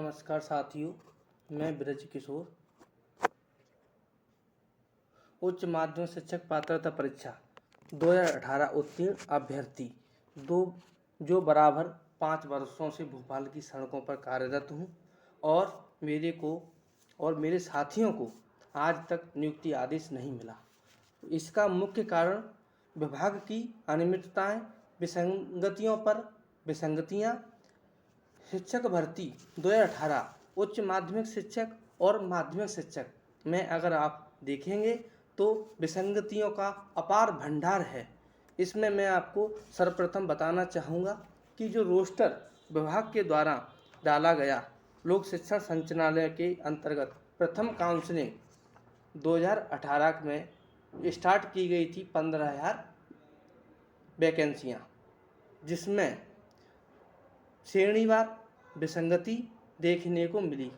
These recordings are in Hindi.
नमस्कार साथियों, मैं ब्रज किशोर। उच्च माध्यमिक शिक्षक पात्रता परीक्षा 2018 उत्तीर्ण अभ्यर्थी जो बराबर 5 वर्षों से भोपाल की सड़कों पर कार्यरत हूँ और मेरे साथियों को आज तक नियुक्ति आदेश नहीं मिला। इसका मुख्य कारण विभाग की अनियमितताएं, विसंगतियां। शिक्षक भर्ती 2018 उच्च माध्यमिक शिक्षक और माध्यमिक शिक्षक में अगर आप देखेंगे तो विसंगतियों का अपार भंडार है। इसमें मैं आपको सर्वप्रथम बताना चाहूँगा कि जो रोस्टर विभाग के द्वारा डाला गया, लोक शिक्षण संचालनालय के अंतर्गत प्रथम काउंसलिंग 2018 में स्टार्ट की गई थी 15,000 वैकेंसियाँ, जिसमें श्रेणीवार विसंगति देखने को मिली।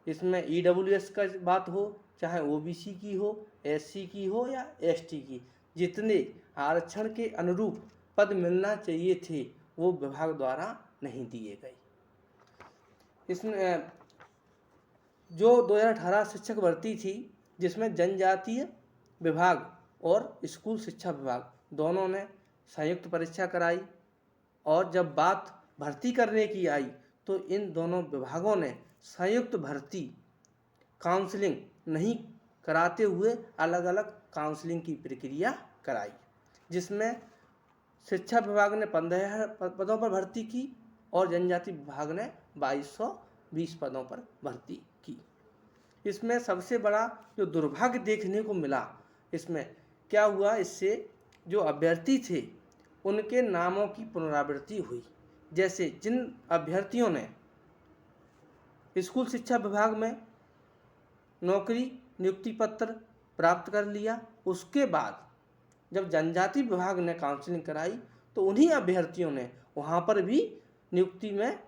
इसमें EWS का बात हो, चाहे OBC की हो, SC की हो या ST की, जितने आरक्षण के अनुरूप पद मिलना चाहिए थे वो विभाग द्वारा नहीं दिए गए। इसमें जो 2018 शिक्षक भर्ती थी, जिसमें जनजातीय विभाग और स्कूल शिक्षा विभाग दोनों ने संयुक्त परीक्षा कराई, और जब बात भर्ती करने की आई तो इन दोनों विभागों ने संयुक्त भर्ती काउंसलिंग नहीं कराते हुए अलग अलग काउंसलिंग की प्रक्रिया कराई, जिसमें शिक्षा विभाग ने 15,000 पदों पर भर्ती की और जनजाति विभाग ने 2220 पदों पर भर्ती की। इसमें सबसे बड़ा जो दुर्भाग्य देखने को मिला, इसमें क्या हुआ, इससे जो अभ्यर्थी थे उनके नामों की पुनरावृत्ति हुई। जैसे जिन अभ्यर्थियों ने स्कूल शिक्षा विभाग में नौकरी नियुक्ति पत्र प्राप्त कर लिया, उसके बाद जब जनजाति विभाग ने काउंसलिंग कराई तो उन्हीं अभ्यर्थियों ने वहाँ पर भी नियुक्ति में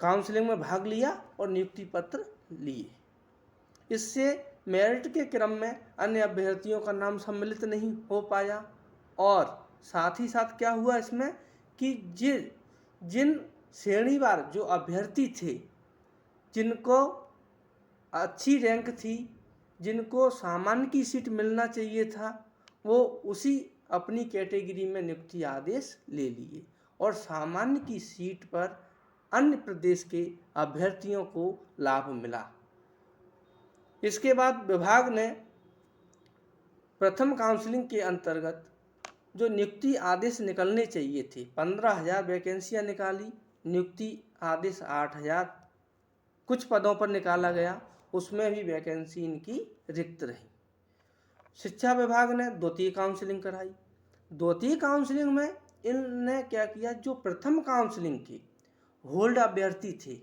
काउंसलिंग में भाग लिया और नियुक्ति पत्र लिए। इससे मेरिट के क्रम में अन्य अभ्यर्थियों का नाम सम्मिलित नहीं हो पाया, और साथ ही साथ क्या हुआ इसमें कि जिन श्रेणीवार जो अभ्यर्थी थे, जिनको अच्छी रैंक थी, जिनको सामान्य की सीट मिलना चाहिए था, वो उसी अपनी कैटेगरी में नियुक्ति आदेश ले लिए और सामान्य की सीट पर अन्य प्रदेश के अभ्यर्थियों को लाभ मिला। इसके बाद विभाग ने प्रथम काउंसलिंग के अंतर्गत जो नियुक्ति आदेश निकलने चाहिए थे, 15,000 वैकेंसियाँ निकाली, नियुक्ति आदेश 8,000 कुछ पदों पर निकाला गया, उसमें भी वैकेंसी इनकी रिक्त रही। शिक्षा विभाग ने द्वितीय काउंसलिंग कराई। द्वितीय काउंसलिंग में इनने क्या किया, जो प्रथम काउंसलिंग के होल्ड अभ्यर्थी थे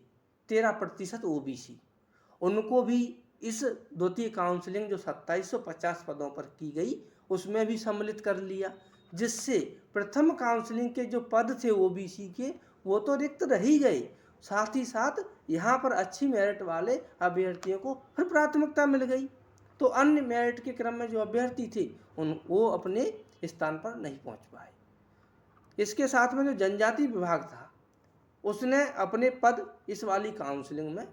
13% OBC, उनको भी इस द्वितीय काउंसलिंग जो 2750 पदों पर की गई उसमें भी सम्मिलित कर लिया, जिससे प्रथम काउंसलिंग के जो पद थे OBC के वो तो रिक्त रह ही गए, साथ ही साथ यहाँ पर अच्छी मेरिट वाले अभ्यर्थियों को फिर प्राथमिकता मिल गई। तो अन्य मेरिट के क्रम में जो अभ्यर्थी थे वो अपने स्थान पर नहीं पहुँच पाए। इसके साथ में जो जनजाति विभाग था उसने अपने पद इस वाली काउंसलिंग में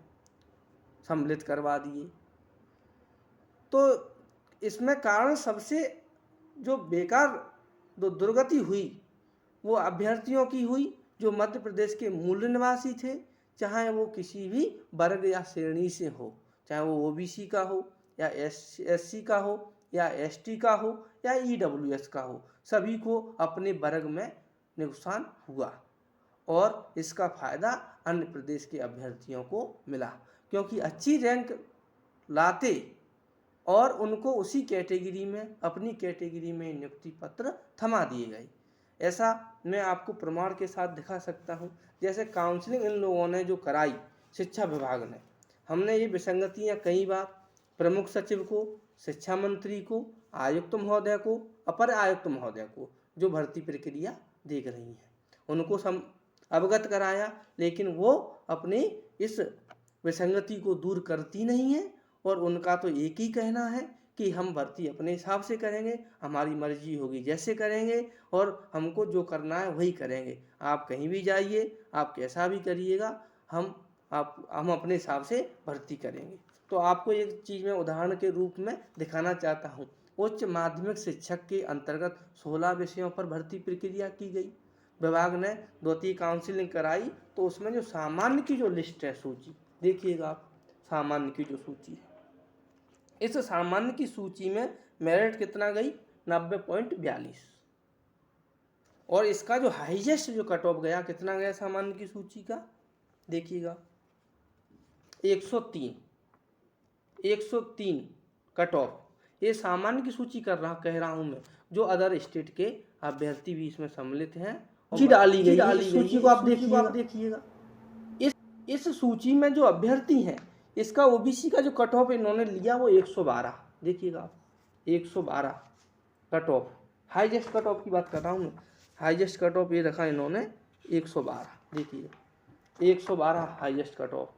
सम्मिलित करवा दिए। तो इसमें कारण सबसे जो बेकार दुर्गति हुई वो अभ्यर्थियों की हुई जो मध्य प्रदेश के मूल निवासी थे, चाहे वो किसी भी वर्ग या श्रेणी से हो, चाहे वो OBC का हो या SC का हो या ST का हो या EWS का हो, सभी को अपने वर्ग में नुकसान हुआ और इसका फ़ायदा अन्य प्रदेश के अभ्यर्थियों को मिला, क्योंकि अच्छी रैंक लाते और उनको उसी कैटेगरी में अपनी कैटेगरी में नियुक्ति पत्र थमा दिए गए। ऐसा मैं आपको प्रमाण के साथ दिखा सकता हूँ। जैसे काउंसलिंग इन लोगों ने जो कराई शिक्षा विभाग ने, हमने ये विसंगतियाँ कई बार प्रमुख सचिव को, शिक्षा मंत्री को, आयुक्त महोदय को, अपर आयुक्त महोदय को जो भर्ती प्रक्रिया देख रही हैं उनको अवगत कराया, लेकिन वो अपनी इस विसंगति को दूर करती नहीं है और उनका तो एक ही कहना है कि हम भर्ती अपने हिसाब से करेंगे, हमारी मर्जी होगी जैसे करेंगे और हमको जो करना है वही करेंगे। आप कहीं भी जाइए, आप कैसा भी करिएगा, हम अपने हिसाब से भर्ती करेंगे। तो आपको एक चीज़ मैं उदाहरण के रूप में दिखाना चाहता हूँ। उच्च माध्यमिक शिक्षक के अंतर्गत 16 विषयों पर भर्ती प्रक्रिया की गई। विभाग ने द्वितीय काउंसलिंग कराई, तो उसमें जो सामान्य की जो लिस्ट है, सूची देखिएगा आप, सामान्य की जो सूची है, इस सामान्य की सूची में मेरिट कितना गई, 90.42, और इसका जो हाईएस्ट जो कट ऑफ गया कितना गया सामान्य की सूची का, देखिएगा 103 कट ऑफ। ये सामान्य की सूची कह रहा हूं मैं, जो अदर स्टेट के अभ्यर्थी भी इसमें सम्मिलित हैं और डाली गई सूची को आप देखिएगा। इस सूची में जो अभ्यर्थी हैं, इसका ओबीसी का जो कट ऑफ इन्होंने लिया वो 112, देखिएगा आप, 112 cut off, highest cut off की बात कर रहा हूँ मैं। हाईएस्ट कट ऑफ ये रखा इन्होंने 112, देखिए 112 हाईएस्ट कट ऑफ।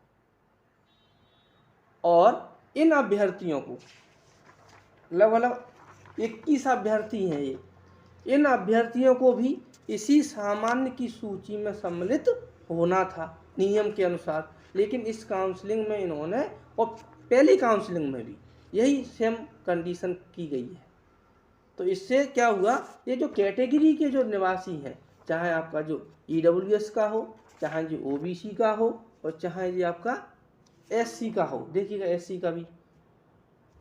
और इन अभ्यर्थियों को लगभग 21 अभ्यर्थी हैं ये, इन अभ्यर्थियों को भी इसी सामान्य की सूची में सम्मिलित होना था नियम के अनुसार, लेकिन इस काउंसलिंग में इन्होंने, और पहली काउंसलिंग में भी यही सेम कंडीशन की गई है। तो इससे क्या हुआ, ये जो कैटेगरी के जो निवासी हैं, चाहे आपका जो ईडब्ल्यूएस का हो, चाहे जो ओबीसी का हो, और चाहे जो आपका एससी का हो, देखिएगा एससी का भी,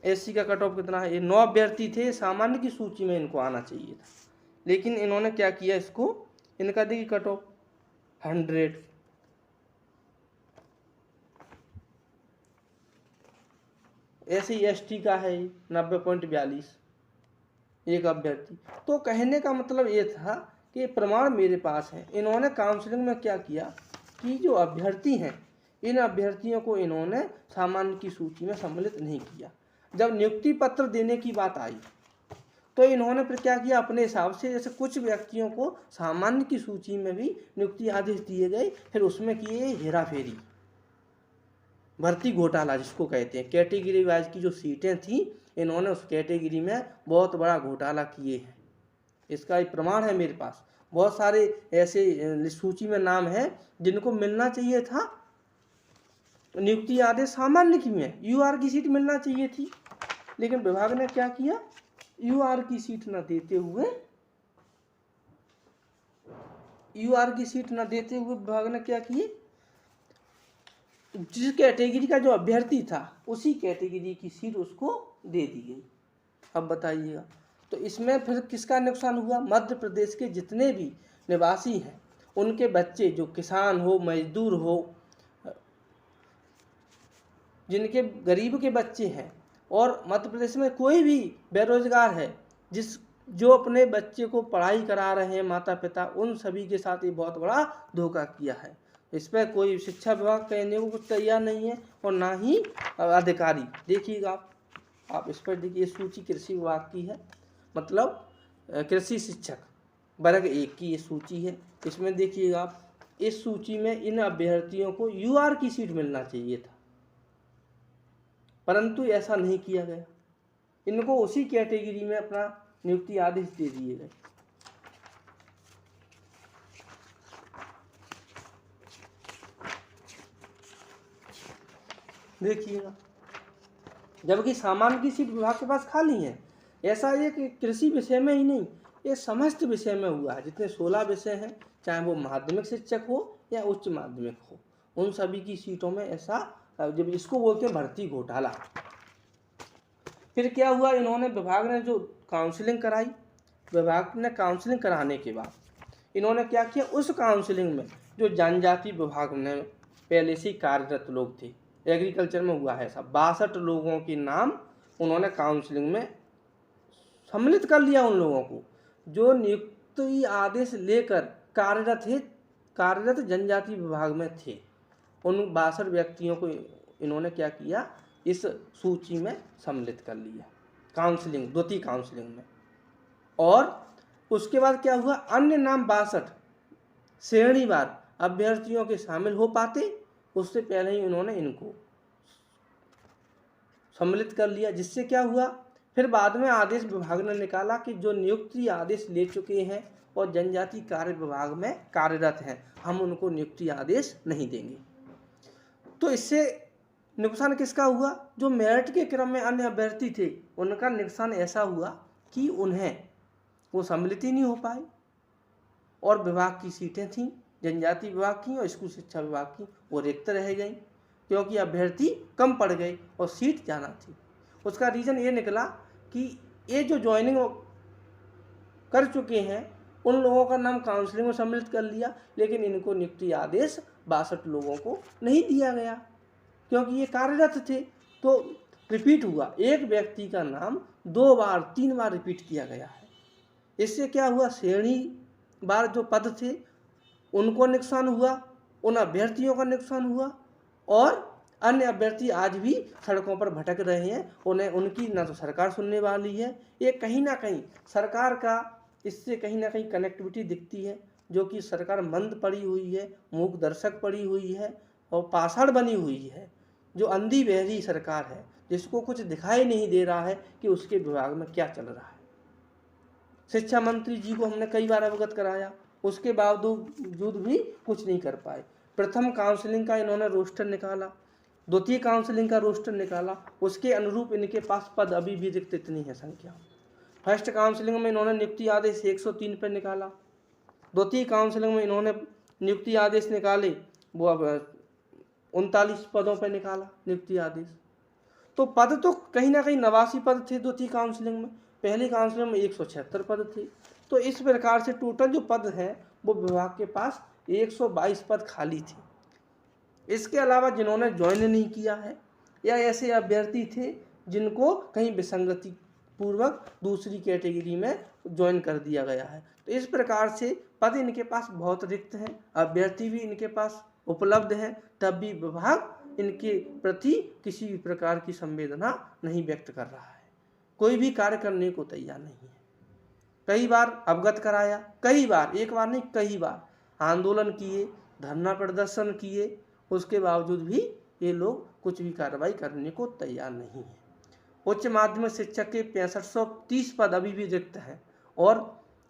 एससी का कट ऑफ कितना है, ये 9 अभ्यर्थी थे, सामान्य की सूची में इनको आना चाहिए था, लेकिन इन्होंने क्या किया, इसको इनका देखिए कट ऑफ 100। ऐसे ही एसटी का है 90.42 एक अभ्यर्थी। तो कहने का मतलब ये था कि प्रमाण मेरे पास है। इन्होंने काउंसलिंग में क्या किया कि जो अभ्यर्थी हैं, इन अभ्यर्थियों को इन्होंने सामान्य की सूची में सम्मिलित नहीं किया। जब नियुक्ति पत्र देने की बात आई, तो इन्होंने फिर क्या किया, अपने हिसाब से, जैसे कुछ व्यक्तियों को सामान्य की सूची में भी नियुक्ति आदेश दिए गए, फिर उसमें किए हेराफेरी, भर्ती घोटाला जिसको कहते हैं। कैटेगरी वाइज की जो सीटें थी, इन्होंने उस कैटेगरी में बहुत बड़ा घोटाला किए हैं। इसका एक प्रमाण है मेरे पास। बहुत सारे ऐसे सूची में नाम हैं जिनको मिलना चाहिए था नियुक्ति आदेश सामान्य की में, यूआर की सीट मिलना चाहिए थी, लेकिन विभाग ने क्या किया, यूआर की सीट न देते हुए विभाग ने क्या किए, जिस कैटेगरी का जो अभ्यर्थी था उसी कैटेगरी की सीट उसको दे दी गई। अब बताइएगा, तो इसमें फिर किसका नुकसान हुआ, मध्य प्रदेश के जितने भी निवासी हैं उनके बच्चे, जो किसान हो, मजदूर हो, जिनके गरीब के बच्चे हैं, और मध्य प्रदेश में कोई भी बेरोजगार है जो अपने बच्चे को पढ़ाई करा रहे हैं माता पिता, उन सभी के साथ ये बहुत बड़ा धोखा किया है। इस पर कोई शिक्षा विभाग कहने को कुछ तैयार नहीं है, और ना ही अधिकारी। देखिएगा आप इस पर देखिए, सूची कृषि विभाग की है, मतलब कृषि शिक्षक वर्ग 1 की ये सूची है। इसमें देखिएगा आप, इस सूची में इन अभ्यर्थियों को यूआर की सीट मिलना चाहिए था, परंतु ऐसा नहीं किया गया। इनको उसी कैटेगरी में अपना नियुक्ति आदेश दे दिए गए। देखिएगा, जबकि सामान्य की सीट विभाग के पास खाली है। ऐसा ये कि कृषि विषय में ही नहीं, ये समस्त विषय में हुआ है। जितने 16 विषय हैं, चाहे वो माध्यमिक शिक्षक हो या उच्च माध्यमिक हो, उन सभी की सीटों में ऐसा, जब इसको बोलते हैं भर्ती घोटाला। फिर क्या हुआ, इन्होंने, विभाग ने जो काउंसलिंग कराई, विभाग ने काउंसलिंग कराने के बाद इन्होंने क्या किया, उस काउंसलिंग में जो जनजाति विभाग में पहले से कार्यरत लोग थे, एग्रीकल्चर में हुआ है ऐसा, 62 लोगों के नाम उन्होंने काउंसलिंग में सम्मिलित कर लिया। उन लोगों को जो नियुक्ति आदेश लेकर कार्यरत जनजाति विभाग में थे, उन 62 व्यक्तियों को इन्होंने क्या किया, इस सूची में सम्मिलित कर लिया काउंसलिंग, द्वितीय काउंसलिंग में। और उसके बाद क्या हुआ, अन्य नाम 62 श्रेणीवार अभ्यर्थियों के शामिल हो पाते, उससे पहले ही उन्होंने इनको सम्मिलित कर लिया। जिससे क्या हुआ, फिर बाद में आदेश विभाग ने निकाला कि जो नियुक्ति आदेश ले चुके हैं और जनजाति कार्य विभाग में कार्यरत हैं, हम उनको नियुक्ति आदेश नहीं देंगे। तो इससे नुकसान किसका हुआ? जो मेरिट के क्रम में अन्य अभ्यर्थी थे उनका नुकसान ऐसा हुआ कि उन्हें वो सम्मिलित ही नहीं हो पाए, और विभाग की सीटें थीं, जनजाति विभाग की और स्कूल शिक्षा विभाग की, वो रिक्त रह गई क्योंकि अभ्यर्थी कम पड़ गए और सीट ज़्यादा थी। उसका रीज़न ये निकला कि ये जो ज्वाइनिंग कर चुके हैं उन लोगों का नाम काउंसलिंग में सम्मिलित कर लिया, लेकिन इनको नियुक्ति आदेश 62 लोगों को नहीं दिया गया क्योंकि ये कार्यरत थे। तो रिपीट हुआ, एक व्यक्ति का नाम 2 बार 3 बार रिपीट किया गया है। इससे क्या हुआ? श्रेणी बार जो पद थे उनको नुकसान हुआ, उन अभ्यर्थियों का नुकसान हुआ, और अन्य अभ्यर्थी आज भी सड़कों पर भटक रहे हैं। उन्हें उनकी ना तो सरकार सुनने वाली है। ये कहीं ना कहीं सरकार का इससे कहीं ना कहीं कनेक्टिविटी दिखती है, जो कि सरकार मंद पड़ी हुई है, मूक दर्शक पड़ी हुई है और पाषाण बनी हुई है, जो अंधी बहरी सरकार है, जिसको कुछ दिखाई नहीं दे रहा है कि उसके विभाग में क्या चल रहा है। शिक्षा मंत्री जी को हमने कई बार अवगत कराया, उसके बावजूद भी कुछ नहीं कर पाए। प्रथम काउंसलिंग का इन्होंने रोस्टर निकाला, द्वितीय काउंसलिंग का रोस्टर निकाला, उसके अनुरूप इनके पास पद अभी भी रिक्त इतनी है संख्या। फर्स्ट काउंसलिंग में इन्होंने नियुक्ति आदेश 103 पर निकाला, द्वितीय काउंसलिंग में इन्होंने नियुक्ति आदेश निकाले वो अब 39 पदों पर निकाला नियुक्ति आदेश। तो पद तो कहीं ना कहीं 89 पद थे द्वितीय काउंसलिंग में, पहली काउंसलिंग में 176 पद थे। तो इस प्रकार से टोटल जो पद हैं वो विभाग के पास 122 पद खाली थे। इसके अलावा जिन्होंने ज्वाइन नहीं किया है या ऐसे अभ्यर्थी थे जिनको कहीं विसंगति पूर्वक दूसरी कैटेगरी में ज्वाइन कर दिया गया है। तो इस प्रकार से पद इनके पास बहुत रिक्त हैं, अभ्यर्थी भी इनके पास उपलब्ध हैं, तब भी विभाग इनके प्रति किसी भी प्रकार की संवेदना नहीं व्यक्त कर रहा है, कोई भी कार्य करने को तैयार नहीं है। कई बार अवगत कराया, कई बार, एक बार नहीं कई बार आंदोलन किए, धरना प्रदर्शन किए, उसके बावजूद भी ये लोग कुछ भी कार्रवाई करने को तैयार नहीं है। उच्च माध्यमिक शिक्षक के 6530 पद अभी भी रिक्त हैं और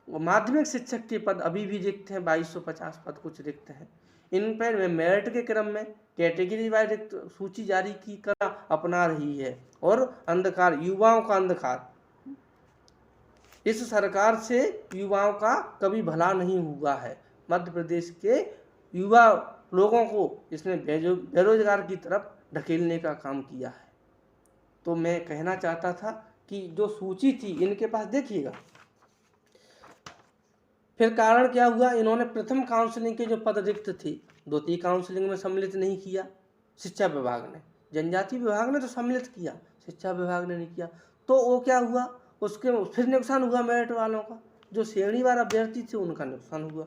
माध्यमिक शिक्षक के पद अभी भी रिक्त हैं, 2250 पद कुछ रिक्त हैं। इन पर मेरिट के क्रम में कैटेगरी वाइज रिक्त सूची जारी की कर अपना रही है और अंधकार, युवाओं का अंधकार, इस सरकार से युवाओं का कभी भला नहीं हुआ है। मध्य प्रदेश के युवा लोगों को इसने बेरोजगार की तरफ ढकेलने का काम किया है। तो मैं कहना चाहता था कि जो सूची थी इनके पास देखिएगा, फिर कारण क्या हुआ? इन्होंने प्रथम काउंसलिंग के जो पद रिक्त थे द्वितीय काउंसलिंग में सम्मिलित नहीं किया शिक्षा विभाग ने, जनजाति विभाग ने तो सम्मिलित किया, शिक्षा विभाग ने नहीं किया। तो वो क्या हुआ? उसके फिर नुकसान हुआ मेरिट वालों का, जो श्रेणीवार अभ्यर्थी थे उनका नुकसान हुआ।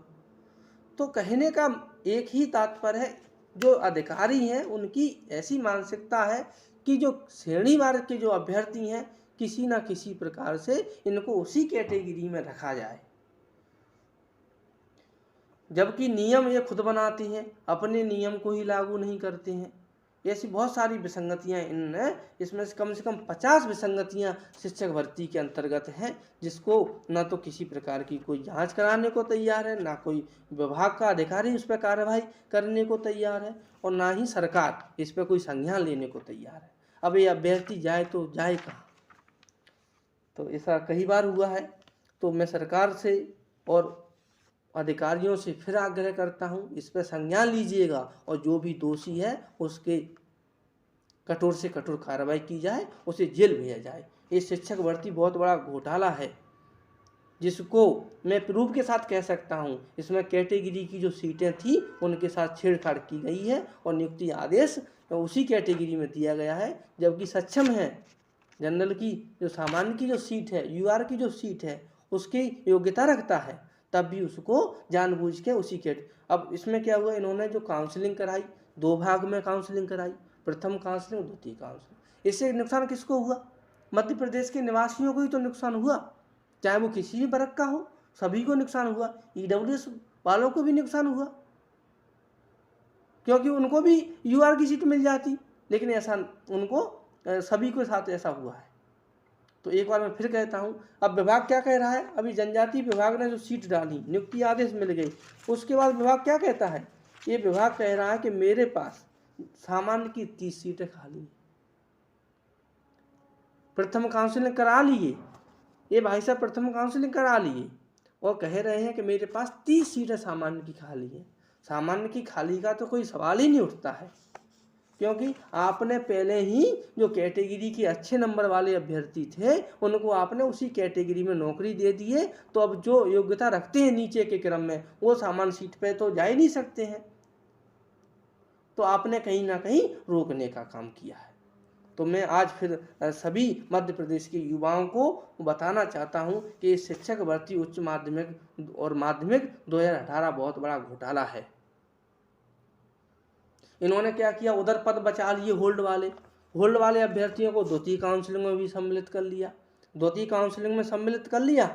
तो कहने का एक ही तात्पर्य है, जो अधिकारी हैं उनकी ऐसी मानसिकता है कि जो श्रेणीवार के जो अभ्यर्थी हैं किसी ना किसी प्रकार से इनको उसी कैटेगरी में रखा जाए, जबकि नियम ये खुद बनाते हैं, अपने नियम को ही लागू नहीं करते हैं। ऐसी बहुत सारी विसंगतियां इनने, इसमें से कम 50 विसंगतियां शिक्षक भर्ती के अंतर्गत हैं, जिसको न तो किसी प्रकार की कोई जांच कराने को तैयार है, ना कोई विभाग का अधिकारी उस पर कार्रवाई करने को तैयार है, और ना ही सरकार इस पर कोई संज्ञान लेने को तैयार है। अब ये अभ्यर्थी जाए तो जाए कहाँ? तो ऐसा कई बार हुआ है। तो मैं सरकार से और अधिकारियों से फिर आग्रह करता हूं, इस पर संज्ञान लीजिएगा और जो भी दोषी है उसके कठोर से कठोर कार्रवाई की जाए, उसे जेल भेजा जाए। ये शिक्षक भर्ती बहुत बड़ा घोटाला है, जिसको मैं प्रूफ के साथ कह सकता हूं। इसमें कैटेगरी की जो सीटें थी उनके साथ छेड़छाड़ की गई है और नियुक्ति आदेश उसी कैटेगरी में दिया गया है, जबकि सक्षम है जनरल की जो सामान्य की जो सीट है, यूआर की जो सीट है, उसकी योग्यता रखता है, तब भी उसको जानबूझ के उसी के। अब इसमें क्या हुआ? इन्होंने जो काउंसलिंग कराई, 2 भाग में काउंसलिंग कराई, प्रथम काउंसलिंग, द्वितीय काउंसलिंग। इससे नुकसान किसको हुआ? मध्य प्रदेश के निवासियों को ही तो नुकसान हुआ, चाहे वो किसी भी वर्ग का हो, सभी को नुकसान हुआ। ईडब्ल्यूएस वालों को भी नुकसान हुआ, क्योंकि उनको भी यूआर की सीट मिल जाती, लेकिन ऐसा उनको सभी के साथ ऐसा हुआ है। तो एक बार मैं फिर कहता हूं, अब विभाग क्या कह रहा है? अभी जनजाति विभाग ने जो सीट डाली, नियुक्ति आदेश मिल गई, उसके बाद विभाग क्या कहता है? ये विभाग कह रहा है कि मेरे पास सामान्य की 30 सीटें खाली हैं। प्रथम काउंसलिंग करा लिए, ये भाई साहब प्रथम काउंसलिंग करा लिए और कह रहे हैं कि मेरे पास 30 सीटें सामान्य की खाली हैं। सामान्य की खाली का तो कोई सवाल ही नहीं उठता है, क्योंकि आपने पहले ही जो कैटेगरी के अच्छे नंबर वाले अभ्यर्थी थे उनको आपने उसी कैटेगरी में नौकरी दे दी है। तो अब जो योग्यता रखते हैं नीचे के क्रम में वो सामान्य सीट पे तो जा ही नहीं सकते हैं। तो आपने कहीं ना कहीं रोकने का काम किया है। तो मैं आज फिर सभी मध्य प्रदेश के युवाओं को बताना चाहता हूं कि शिक्षक भर्ती उच्च माध्यमिक और माध्यमिक 2018 बहुत बड़ा घोटाला है। इन्होंने क्या किया, उधर पद बचा लिए होल्ड वाले अभ्यर्थियों को द्वितीय काउंसलिंग में भी सम्मिलित कर लिया। द्वितीय काउंसलिंग में सम्मिलित कर लिया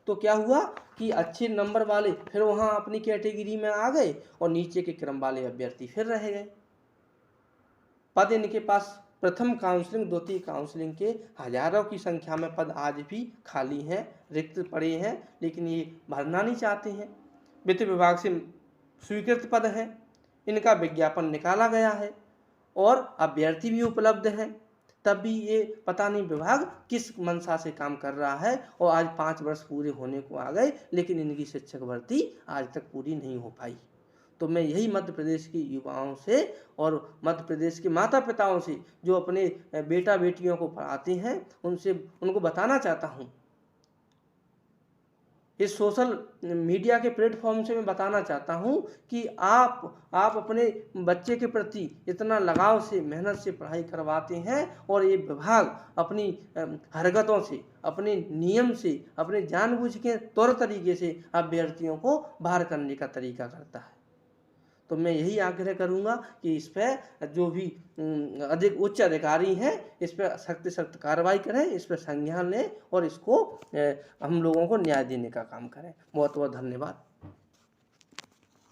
तो क्या हुआ कि अच्छे नंबर वाले फिर वहां अपनी कैटेगरी में आ गए और नीचे के क्रम वाले अभ्यर्थी फिर रह गए। पद इनके पास प्रथम काउंसलिंग द्वितीय काउंसलिंग के हजारों की संख्या में पद आज भी खाली हैं, रिक्त पड़े हैं, लेकिन ये भरना नहीं चाहते हैं। वित्त विभाग से स्वीकृत पद हैं, इनका विज्ञापन निकाला गया है और अभ्यर्थी भी उपलब्ध हैं, तब भी ये पता नहीं विभाग किस मंशा से काम कर रहा है। और आज 5 वर्ष पूरे होने को आ गए लेकिन इनकी शिक्षक भर्ती आज तक पूरी नहीं हो पाई। तो मैं यही मध्य प्रदेश के युवाओं से और मध्य प्रदेश के माता पिताओं से जो अपने बेटा बेटियों को पढ़ाते हैं उनसे उनको बताना चाहता हूँ, इस सोशल मीडिया के प्लेटफॉर्म से मैं बताना चाहता हूं कि आप अपने बच्चे के प्रति इतना लगाव से मेहनत से पढ़ाई करवाते हैं और ये विभाग अपनी हरकतों से, अपने नियम से, अपने जानबूझ के तौर तरीके से अभ्यर्थियों को बाहर करने का तरीका करता है। तो मैं यही आग्रह करूंगा कि इस पर जो भी अधिक उच्च अधिकारी हैं इस पर सख्त कार्रवाई करें, इस पर संज्ञान लें और इसको हम लोगों को न्याय देने का काम करें। बहुत बहुत धन्यवाद।